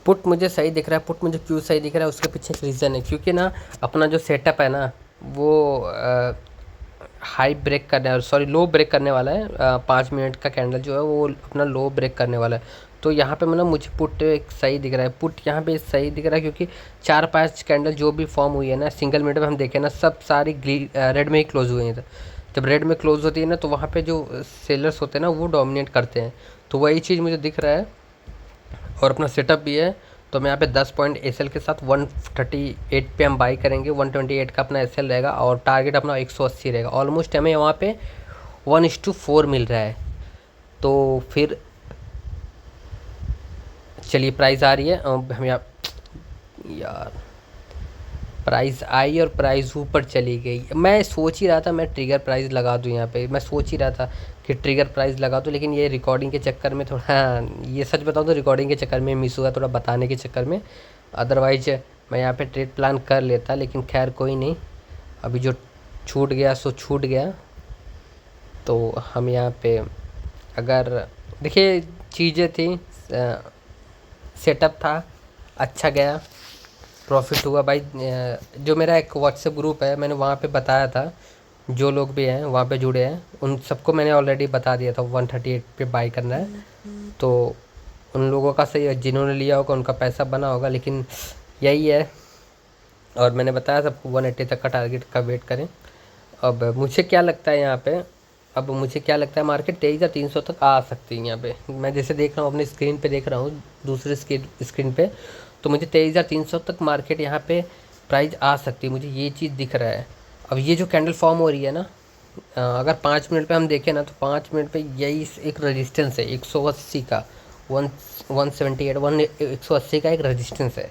Put मुझे सही दिख रहा है। पुट मुझे क्यों सही दिख रहा है, उसके पीछे एक रीज़न है, क्योंकि ना अपना जो सेटअप है ना वो हाई ब्रेक करने, सॉरी लो ब्रेक करने वाला है। 5 मिनट का कैंडल जो है वो अपना लो ब्रेक करने वाला है। तो यहाँ पे मतलब मुझे पुट एक सही दिख रहा है। पुट यहाँ पे सही दिख रहा है क्योंकि 4-5 कैंडल जो भी फॉर्म हुई है ना सिंगल मिनट में, हम देखें ना सब सारी रेड में ही क्लोज हुई हैं। जब रेड में क्लोज होती है ना तो वहाँ पे जो सेलर्स होते हैं ना वो डोमिनेट करते हैं। तो वही चीज़ मुझे दिख रहा है और अपना सेटअप भी है। तो मैं यहाँ पे 10 पॉइंट एसएल के साथ 138 पे हम बाई करेंगे। 128 का अपना एसएल रहेगा और टारगेट अपना 180 रहेगा। ऑलमोस्ट हमें वहाँ पे 1:4 मिल रहा है। तो फिर चलिए प्राइस आ रही है। हम यहाँ यार प्राइस आई और प्राइस ऊपर चली गई। मैं सोच ही रहा था मैं ट्रिगर प्राइस लगा दूँ यहाँ पे, मैं सोच ही रहा था कि ट्रिगर प्राइस लगा दूँ, लेकिन ये रिकॉर्डिंग के चक्कर में थोड़ा ये सच बताऊँ तो रिकॉर्डिंग के चक्कर में मिस हुआ, थोड़ा बताने के चक्कर में। अदरवाइज मैं यहाँ पे ट्रेड प्लान कर लेता, लेकिन खैर कोई नहीं, अभी जो छूट गया सो छूट गया। तो हम यहाँ पे अगर देखिए चीज़ें थी, सेटअप था, अच्छा गया, प्रॉफिट हुआ भाई। जो मेरा एक व्हाट्सएप ग्रुप है मैंने वहाँ पे बताया था, जो लोग भी हैं वहाँ पे जुड़े हैं उन सबको मैंने ऑलरेडी बता दिया था 138 पे बाई करना है। तो उन लोगों का सही है, जिन्होंने लिया होगा उनका पैसा बना होगा, लेकिन यही है। और मैंने बताया सबको 180 तक का टारगेट का वेट करें। अब मुझे क्या लगता है यहाँ पे, अब मुझे क्या लगता है मार्केट 23,300 तक आ सकती है। यहाँ पे मैं जैसे देख रहा हूँ, अपने स्क्रीन पे देख रहा हूँ, दूसरे स्क्रीन पे, तो मुझे 23,300 तक मार्केट यहाँ पे प्राइस आ सकती है, मुझे ये चीज़ दिख रहा है। अब ये जो कैंडल फॉर्म हो रही है ना, अगर 5 मिनट पे हम देखें ना तो 5 मिनट पे यही एक रेजिस्टेंस है 180 का, 178 180 का एक रेजिस्टेंस है।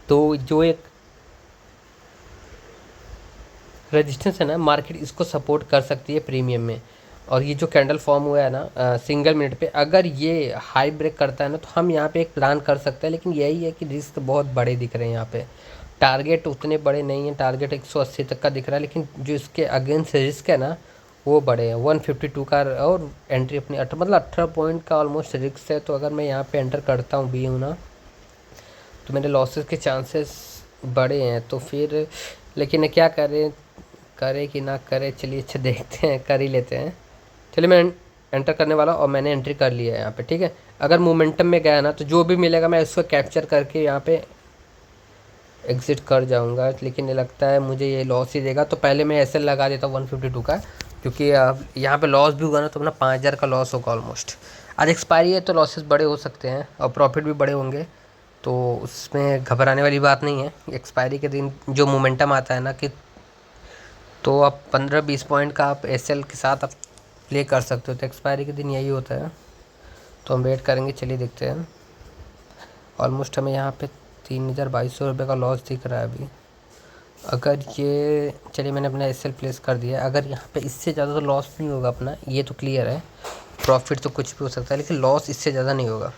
तो जो एक रेजिस्टेंस है ना, मार्केट इसको सपोर्ट कर सकती है प्रीमियम में। और ये जो कैंडल फॉर्म हुआ है ना सिंगल मिनट पे, अगर ये हाई ब्रेक करता है ना तो हम यहाँ पे एक प्लान कर सकते हैं, लेकिन यही है कि रिस्क बहुत बड़े दिख रहे हैं यहाँ पे। टारगेट उतने बड़े नहीं हैं, टारगेट 180 तक का दिख रहा है, लेकिन जो इसके अगेंस्ट रिस्क है ना वो बड़े हैं। 152 का और एंट्री अपनी मतलब 18 पॉइंट का ऑलमोस्ट रिस्क है। तो अगर मैं यहाँ पे एंटर करता हूँ भी हूँ ना तो मेरे लॉसेस के चांसेस बड़े हैं। तो फिर लेकिन क्या करें, करे कि ना करे, चलिए अच्छा देखते हैं, कर ही लेते हैं। चलिए मैं एंटर करने वाला और मैंने एंट्री कर लिया है यहाँ पे, ठीक है। अगर मोमेंटम में गया ना तो जो भी मिलेगा मैं उसको कैप्चर करके यहाँ पे एग्ज़िट कर जाऊँगा, लेकिन ये लगता है मुझे ये लॉस ही देगा। तो पहले मैं ऐसे लगा देता हूँ 152 का, क्योंकि यहाँ पे लॉस भी हुआ ना तो अपना 5,000 का लॉस होगा ऑलमोस्ट। आज एक्सपायरी है तो लॉसेस बड़े हो सकते हैं और प्रॉफिट भी बड़े होंगे, तो उसमें घबराने वाली बात नहीं है। एक्सपायरी के दिन जो मोमेंटम आता है ना कि, तो आप 15-20 पॉइंट का आप एसएल के साथ आप प्ले कर सकते हो, तो एक्सपायरी के दिन यही होता है। तो हम वेट करेंगे, चलिए देखते हैं। ऑलमोस्ट हमें यहाँ पे 3,200 रुपये का लॉस दिख रहा है अभी। अगर ये चलिए मैंने अपना एसएल प्लेस कर दिया, अगर यहाँ पे इससे ज़्यादा तो लॉस नहीं होगा अपना, ये तो क्लियर है। प्रॉफिट तो कुछ भी हो सकता है लेकिन लॉस इससे ज़्यादा नहीं होगा।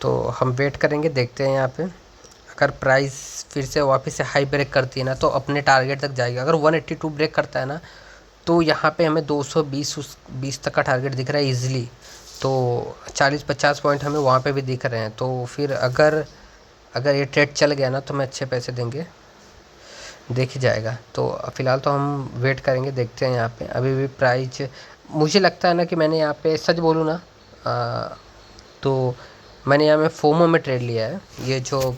तो हम वेट करेंगे, देखते हैं यहाँ पे। अगर प्राइस फिर से वापस से हाई ब्रेक करती है ना तो अपने टारगेट तक जाएगी। अगर 182 ब्रेक करता है ना तो यहाँ पे हमें 220 तक का टारगेट दिख रहा है ईजिली। तो 40-50 पॉइंट हमें वहाँ पे भी दिख रहे हैं। तो फिर अगर अगर ये ट्रेड चल गया ना तो हमें अच्छे पैसे देंगे, देख ही जाएगा। तो फ़िलहाल तो हम वेट करेंगे, देखते हैं यहाँ पे। अभी भी प्राइस मुझे लगता है ना कि मैंने यहाँ पे सच बोलूँ ना तो मैंने यहाँ में फोमो में ट्रेड लिया है। ये जो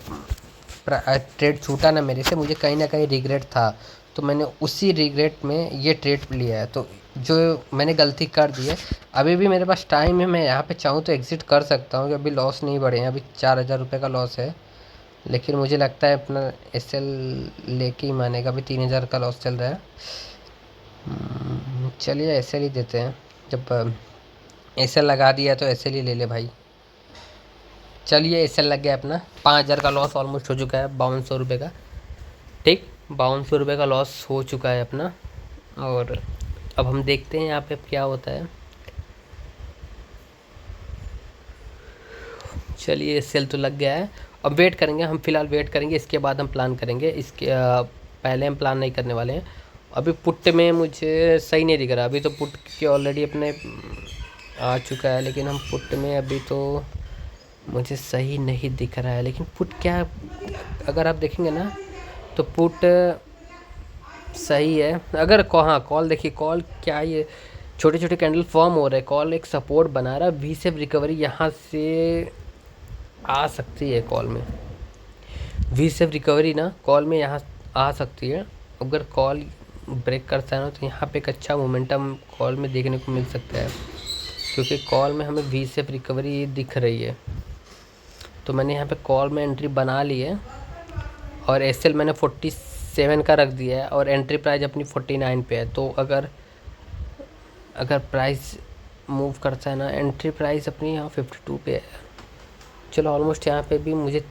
ट्रेड छूटा ना मेरे से, मुझे कहीं ना कहीं रिग्रेट था, तो मैंने उसी रिग्रेट में ये ट्रेड लिया है। तो जो मैंने गलती कर दी है, अभी भी मेरे पास टाइम है, मैं यहाँ पे चाहूँ तो एग्ज़िट कर सकता हूँ कि अभी लॉस नहीं बढ़े हैं। अभी 4,000 रुपये का लॉस है, लेकिन मुझे लगता है अपना एसएल लेके ही मानेगा। अभी 3,000 का लॉस चल रहा है। चलिए एसएल ही देते हैं, जब एसएल लगा दिया तो एसएल ही ले ले भाई। चलिए एसएल लग गया अपना, 5,000 का लॉस ऑलमोस्ट हो चुका है, 5,200 रुपये का। ठीक, 5,200 रुपये का लॉस हो चुका है अपना। और अब हम देखते हैं यहाँ पे अब क्या होता है। चलिए सेल तो लग गया है, अब वेट करेंगे हम, फिलहाल वेट करेंगे, इसके बाद हम प्लान करेंगे। इसके पहले हम प्लान नहीं करने वाले हैं। अभी पुट में मुझे सही नहीं दिख रहा, अभी तो पुट के ऑलरेडी अपने आ चुका है, लेकिन हम पुट में अभी तो मुझे सही नहीं दिख रहा है, लेकिन पुट क्या, अगर आप देखेंगे ना तो पुट सही है। अगर हाँ कॉल देखिए, कॉल क्या ये छोटे छोटे कैंडल फॉर्म हो रहे हैं, कॉल एक सपोर्ट बना रहा है, वी सेप रिकवरी यहाँ से आ सकती है कॉल में। वी सेप रिकवरी ना कॉल में यहाँ आ सकती है। अगर कॉल ब्रेक करता है ना तो यहाँ पे एक अच्छा मोमेंटम कॉल में देखने को मिल सकता है, क्योंकि कॉल में हमें वी सेप रिकवरी दिख रही है। तो मैंने यहाँ पे कॉल में एंट्री बना ली है और एसएल मैंने 47 का रख दिया है और एंट्री प्राइस अपनी 49 पे है। तो अगर अगर प्राइस मूव करता है ना, एंट्री प्राइस अपनी यहाँ 52 पे है। चलो ऑलमोस्ट यहाँ पे भी मुझे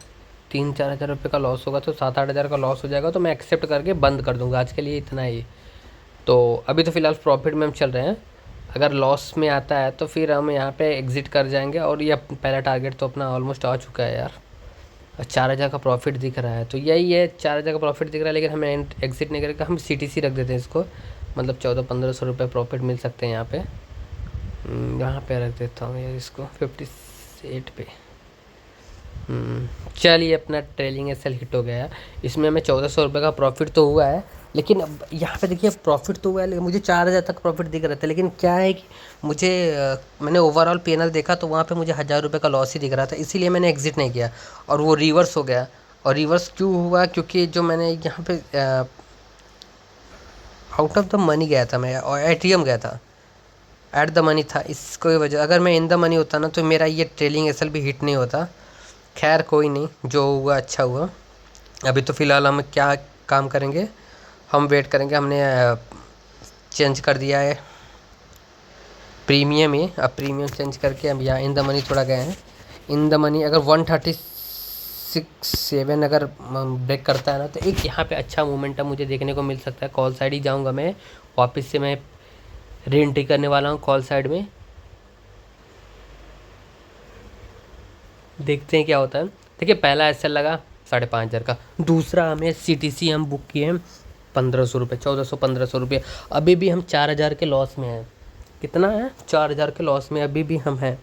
3-4 हज़ार रुपये का लॉस होगा, तो 7-8 हज़ार का लॉस हो जाएगा, तो मैं एक्सेप्ट करके बंद कर दूँगा। आज के लिए इतना ही। तो अभी तो फ़िलहाल प्रॉफिट में हम चल रहे हैं। अगर लॉस में आता है तो फिर हम यहाँ पे एग्ज़िट कर जाएंगे। और ये पहला टारगेट तो अपना ऑलमोस्ट आ चुका है यार, 4,000 का प्रॉफिट दिख रहा है। तो यही है, 4,000 का प्रॉफिट दिख रहा है, लेकिन हमें एग्ज़िट नहीं करेगा। हम सीटीसी रख देते हैं इसको, मतलब 1400-1500 रुपये प्रॉफिट मिल सकते हैं यहाँ पे। यहाँ पे रख देता हूँ यार इसको 58 पे। चलिए, अपना ट्रेलिंग एसएल हिट हो गया है। इसमें हमें 1400 रुपये का प्रॉफिट तो हुआ है, लेकिन अब यहाँ पे देखिए प्रॉफिट तो हुआ है, लेकिन मुझे 4,000 तक प्रॉफिट दिख रहा था। लेकिन क्या है कि मुझे मैंने ओवरऑल पीएनएल देखा तो वहाँ पे मुझे 1,000 रुपये का लॉस ही दिख रहा था, इसीलिए मैंने एग्ज़िट नहीं किया और वो रिवर्स हो गया। और रिवर्स क्यों हुआ, क्योंकि जो मैंने यहाँ पे आउट ऑफ द मनी गया था मैं, और एटीएम गया था, एट द मनी था, इसको वजह। अगर मैं इन द मनी होता ना तो मेरा ये ट्रेलिंग एसएल भी हिट नहीं होता। खैर कोई नहीं, जो हुआ अच्छा हुआ। अभी तो फ़िलहाल हम क्या काम करेंगे, हम वेट करेंगे। हमने चेंज कर दिया है प्रीमियम ही। अब प्रीमियम चेंज करके हम यहाँ इन द मनी थोड़ा गए हैं। इन द मनी अगर 136.7 अगर ब्रेक करता है ना तो एक यहाँ पे अच्छा मोमेंटम मुझे देखने को मिल सकता है। कॉल साइड ही जाऊँगा मैं, वापस से मैं री एंट्री करने वाला हूँ कॉल साइड में। देखते हैं क्या होता है। देखिए, पहला एसएल लगा 5,500 का, दूसरा हमें सीटीसी हम बुक किए 1,500 रुपये, 1,400-1,500 रुपये। अभी भी हम 4,000 के लॉस में हैं। कितना है, 4,000 के लॉस में अभी भी हम हैं।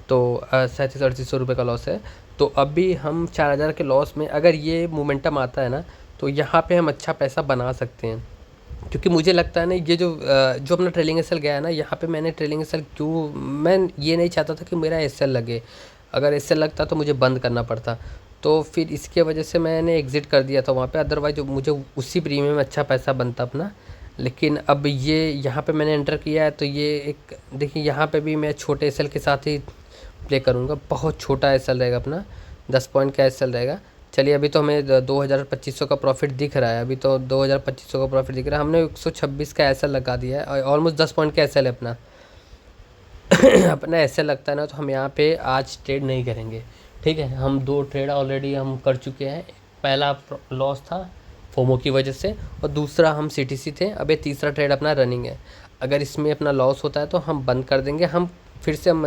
तो 3700-3800 रुपये का लॉस है। तो अभी हम 4,000 के लॉस में, अगर ये मोमेंटम आता है ना तो यहाँ पे हम अच्छा पैसा बना सकते हैं। क्योंकि मुझे लगता है ना, ये जो अपना ट्रेलिंग एसएल गया है ना, यहाँ पे मैंने ट्रेलिंग एसएल क्यों, मैं ये नहीं चाहता था कि मेरा एसएल लगे। अगर एसएल लगता तो मुझे बंद करना पड़ता, तो फिर इसके वजह से मैंने एग्ज़िट कर दिया था वहाँ पे। अदरवाइज मुझे उसी प्रीमियम में अच्छा पैसा बनता अपना। लेकिन अब ये यहाँ पे मैंने एंटर किया है, तो ये एक देखिए, यहाँ पे भी मैं छोटे एसएल के साथ ही प्ले करूँगा। बहुत छोटा एसएल रहेगा अपना, 10 पॉइंट का एसएल रहेगा। चलिए, अभी तो हमें 2,2500 का प्रॉफिट दिख रहा है। अभी तो 2,2500 का प्रॉफिट दिख रहा है। हमने 126 का एसएल लगा दिया है, ऑलमोस्ट 10 पॉइंट का एसएल है अपना। अपना ऐसे लगता है ना तो हम यहाँ पे आज ट्रेड नहीं करेंगे, ठीक है। हम 2 ट्रेड ऑलरेडी हम कर चुके हैं। पहला लॉस था फोमो की वजह से, और दूसरा हम सीटीसी थे। अब ये तीसरा ट्रेड अपना रनिंग है। अगर इसमें अपना लॉस होता है तो हम बंद कर देंगे। हम फिर से हम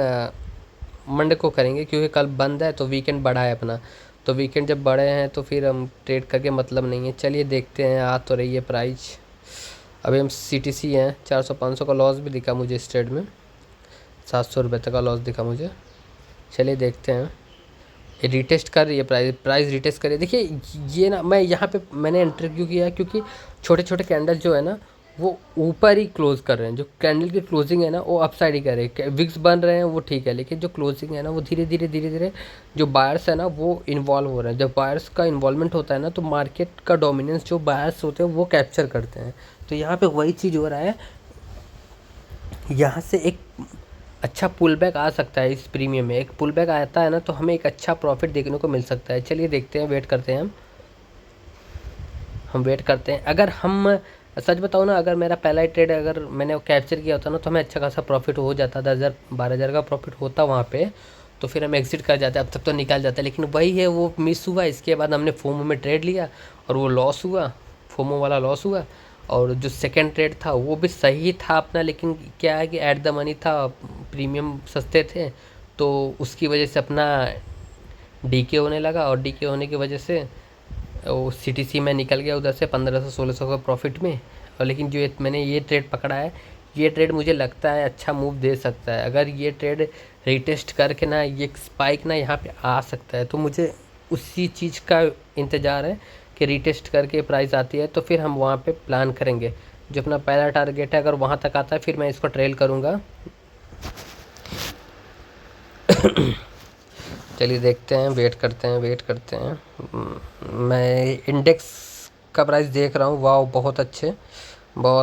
मंडे को करेंगे, क्योंकि कल बंद है तो वीकेंड बढ़ा है अपना। तो वीकेंड जब बढ़े हैं तो फिर हम ट्रेड करके मतलब नहीं है। चलिए देखते हैं, आ तो रही है प्राइस। अभी हम सीटीसी हैं, 400-500 का लॉस भी दिखा मुझे इस ट्रेड में, 700 रुपये तक का लॉस दिखा मुझे। चलिए देखते हैं, ये रिटेस्ट कर रही है प्राइस रिटेस्ट कर रही है। देखिए, ये ना मैं यहाँ पे मैंने एंटर क्यों किया, क्योंकि छोटे छोटे कैंडल जो है ना वो ऊपर ही क्लोज कर रहे हैं। जो कैंडल की क्लोजिंग है ना वो अपसाइड ही कर रहे हैं। विक्स बन रहे हैं वो ठीक है, लेकिन जो क्लोजिंग है ना वो धीरे धीरे जो बायर्स है ना वो इन्वॉल्व हो रहे हैं। जब बायर्स का इन्वॉल्वमेंट होता है ना तो मार्केट का डोमिनेंस जो बायर्स होते हैं वो कैप्चर करते हैं। तो यहाँ पे वही चीज़ हो रहा है। यहाँ से एक अच्छा पुल बैक आ सकता है। इस प्रीमियम में एक पुल बैक आता है ना तो हमें एक अच्छा प्रॉफिट देखने को मिल सकता है। चलिए देखते हैं, वेट करते हैं हम वेट करते हैं। अगर हम सच बताऊँ ना, अगर मेरा पहला ही ट्रेड अगर मैंने कैप्चर किया होता ना तो हमें अच्छा खासा प्रॉफिट हो जाता, 10,000-12,000 का प्रॉफिट होता वहाँ पे। तो फिर हम एग्जिट कर जाते, अब तक तो निकाल जाता। लेकिन वही है, वो मिस हुआ। इसके बाद हमने फोमो में ट्रेड लिया और वो लॉस हुआ, फोमो वाला लॉस हुआ। और जो सेकंड ट्रेड था वो भी सही था अपना, लेकिन क्या है कि ऐट द मनी था, प्रीमियम सस्ते थे, तो उसकी वजह से अपना डीके होने लगा। और डीके होने की वजह से वो सीटीसी में निकल गया उधर से 1,500-1,600 का प्रॉफिट में। और लेकिन जो मैंने ये ट्रेड पकड़ा है, ये ट्रेड मुझे लगता है अच्छा मूव दे सकता है। अगर ये ट्रेड रीटेस्ट करके ना ये स्पाइक ना यहाँ पे आ सकता है, तो मुझे उसी चीज़ का इंतज़ार है कि रीटेस्ट करके प्राइस आती है तो फिर हम वहाँ पे प्लान करेंगे। जो अपना पहला टारगेट है अगर वहाँ तक आता है फिर मैं इसको ट्रेल करूँगा। चलिए देखते हैं, वेट करते हैं। मैं इंडेक्स का प्राइस देख रहा हूँ, वाह बहुत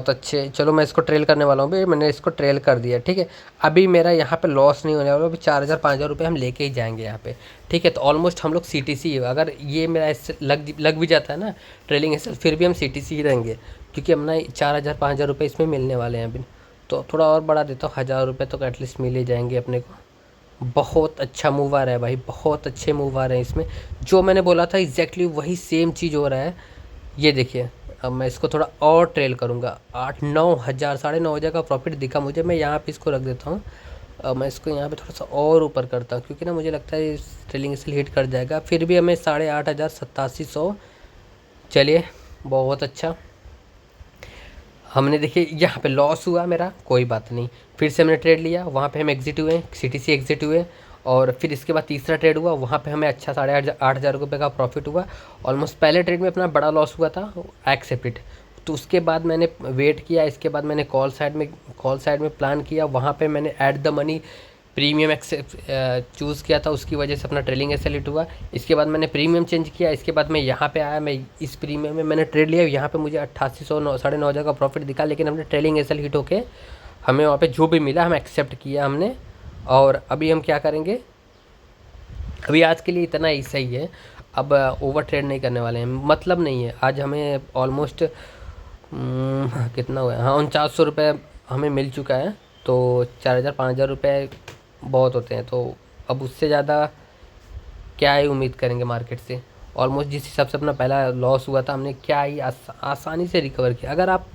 अच्छे। चलो मैं इसको ट्रेल करने वाला हूँ भाई, मैंने इसको ट्रेल कर दिया, ठीक है। अभी मेरा यहाँ पे लॉस नहीं होने वाला, अभी 4,000-5,000 रुपये हम लेके ही जाएंगे यहाँ पे, ठीक है। तो ऑलमोस्ट हम लोग CTC, अगर ये मेरा ऐसे लग भी जाता है ना ट्रेलिंग ऐसे, फिर भी हम CTC ही रहेंगे, क्योंकि हम ना 4,000-5,000 रुपये इसमें मिलने वाले हैं अभी। तो थोड़ा और बढ़ा देता हूँ, 1,000 रुपये तो एटलीस्ट मिल ही जाएंगे अपने को। बहुत अच्छा मूव आ रहा है भाई, बहुत अच्छे मूव आ रहे हैं इसमें। जो मैंने बोला था एग्जैक्टली वही सेम चीज़ हो रहा है। ये देखिए, अब मैं इसको थोड़ा और ट्रेल करूँगा। 8-9 हज़ार, 9,500 का प्रॉफिट दिखा मुझे। मैं यहाँ पे इसको रख देता हूँ। अब मैं इसको यहाँ पे थोड़ा सा और ऊपर करता हूँ, क्योंकि ना मुझे लगता है इस ट्रेलिंग इसलिए हिट कर जाएगा। फिर भी हमें 8,500, 8700। चलिए बहुत अच्छा। हमने देखिए यहाँ पे लॉस हुआ मेरा, कोई बात नहीं, फिर से हमने ट्रेड लिया, वहाँ पे हम एग्जिट हुए, CTC एग्जिट हुए। और फिर इसके बाद तीसरा ट्रेड हुआ, वहाँ पे हमें अच्छा 8,500 रुपये का प्रॉफिट हुआ। ऑलमोस्ट पहले ट्रेड में अपना बड़ा लॉस हुआ था, एक्सेप्टेड। तो उसके बाद मैंने वेट किया, इसके बाद मैंने कॉल साइड में प्लान किया, वहाँ पे मैंने add the money premium accept choose किया था, उसकी वजह से अपना ट्रेलिंग ऐसे हिट हुआ। इसके बाद मैंने प्रीमियम चेंज किया, इसके बाद मैं यहाँ पे आया, मैं इस प्रीमियम में मैंने ट्रेड लिया, यहाँ पे मुझे 8,800 9,500 का प्रॉफिट दिखा। लेकिन हमने ट्रेलिंग ऐसे हिट होके हमें वहाँ पे जो भी मिला हम एक्सेप्ट किया हमने। और अभी हम क्या करेंगे, अभी आज के लिए इतना ही सही है। अब ओवर ट्रेड नहीं करने वाले हैं, मतलब नहीं है। आज हमें ऑलमोस्ट कितना हुआ है, हाँ 4,900 रुपये हमें मिल चुका है। तो 4,000-5,000 रुपये बहुत होते हैं, तो अब उससे ज़्यादा क्या ही उम्मीद करेंगे मार्केट से। ऑलमोस्ट जिस हिसाब से अपना पहला लॉस हुआ था, हमने क्या ही आसानी से रिकवर किया। अगर आप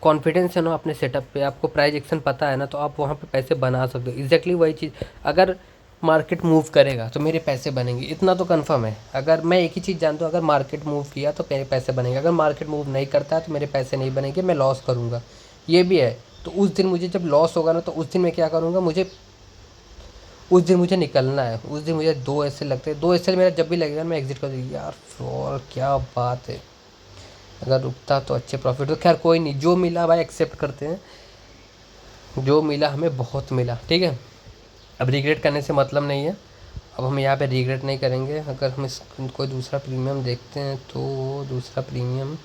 कॉन्फिडेंस है ना अपने सेटअप पे, आपको प्राइस एक्शन पता है ना, तो आप वहाँ पे पैसे बना सकते हो। एग्जैक्टली वही चीज़, अगर मार्केट मूव करेगा तो मेरे पैसे बनेंगे, इतना तो कंफर्म है। अगर मैं एक ही चीज़ जानता हूँ, अगर मार्केट मूव किया तो मेरे पैसे बनेंगे, अगर मार्केट मूव नहीं करता है तो मेरे पैसे नहीं बनेंगे, मैं लॉस करूँगा, ये भी है। तो उस दिन मुझे जब लॉस होगा ना, तो उस दिन मैं क्या करूँगा, उस दिन मुझे निकलना है। उस दिन मुझे 2 ऐसे लगते हैं, 2 ऐसे मेरा जब भी लगेगा मैं एग्जिट कर दूँगी। यार फ्रॉड, क्या बात है, अगर रुकता तो अच्छे प्रॉफिट। तो खैर कोई नहीं, जो मिला भाई एक्सेप्ट करते हैं, जो मिला हमें बहुत मिला, ठीक है। अब रिग्रेट करने से मतलब नहीं है, अब हम यहाँ पे रिग्रेट नहीं करेंगे। अगर हम कोई दूसरा प्रीमियम देखते हैं, तो दूसरा प्रीमियम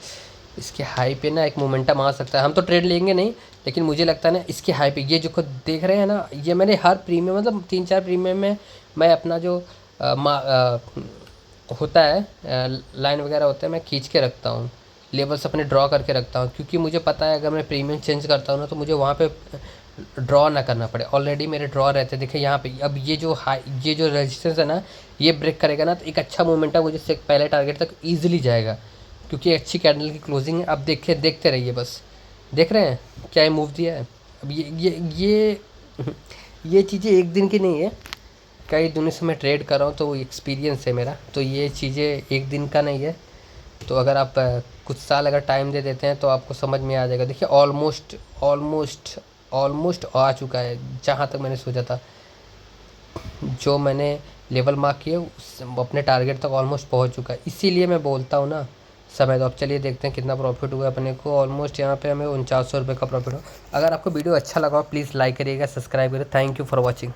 इसके हाई पे ना एक मोमेंटम आ सकता है। हम तो ट्रेड लेंगे नहीं, लेकिन मुझे लगता है ना इसके हाई पे, ये जो खुद देख रहे हैं ना, ये मैंने हर प्रीमियम मतलब 3-4 प्रीमियम में मैं अपना जो होता है लाइन वगैरह होते हैं, मैं खींच के रखता हूँ, लेवल्स अपने ड्रॉ करके रखता हूँ, क्योंकि मुझे पता है अगर मैं प्रीमियम चेंज करता हूँ ना, तो मुझे वहाँ पे ड्रॉ ना करना पड़े। ऑलरेडी मेरे ड्रॉ रहते हैं, देखिए यहाँ पे। अब ये जो रेजिस्टेंस है ना, ये ब्रेक करेगा ना, तो एक अच्छा मोमेंटम मुझे से पहले टारगेट तक ईजिली जाएगा, क्योंकि अच्छी कैंडल की क्लोजिंग है। अब देखते रहिए, बस देख रहे हैं क्या ये मूव दिया है। अब ये चीज़ें एक दिन की नहीं है, कई दिनों से मैं ट्रेड कर रहा हूँ, तो एक्सपीरियंस है मेरा। तो ये चीज़ें एक दिन का नहीं है। तो अगर आप कुछ साल अगर टाइम दे देते हैं तो आपको समझ में आ जाएगा। देखिए ऑलमोस्ट आ चुका है जहाँ तक मैंने सोचा था। जो मैंने लेवल मार्क किए अपने टारगेट तक ऑलमोस्ट पहुँच चुका है। इसीलिए मैं बोलता हूँ ना समय। तो अब चलिए देखते हैं कितना प्रॉफिट हुआ अपने को। ऑलमोस्ट यहाँ पे हमें 4,900 रुपये का प्रॉफिट हो। अगर आपको वीडियो अच्छा लगा प्लीज़ लाइक करिएगा, सब्सक्राइब करिए। Thank you for watching.